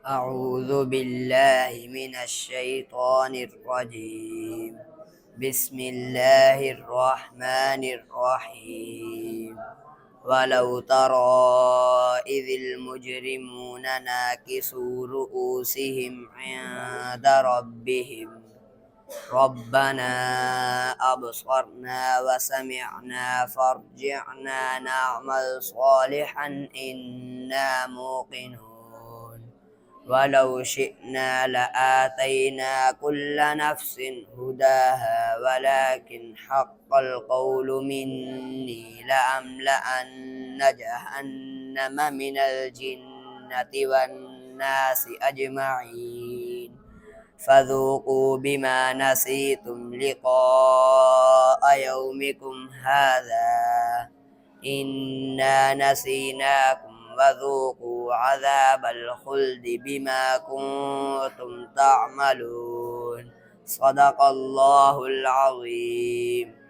أعوذ بالله من الشيطان الرجيم. بسم الله الرحمن الرحيم. ولو ترى إذ المجرمون ناكسوا رؤوسهم عند ربهم ربنا أبصرنا وسمعنا فارجعنا نعمل صالحا إنا موقنون. ولو شئنا لآتينا كل نفس هداها ولكن حق القول مني لأملأن جهنم من الجنة والناس أجمعين. فذوقوا بما نسيتم لقاء يومكم هذا إنا نسيناكم وذوقوا عذاب الخلد بما كنتم تعملون. صدق الله العظيم.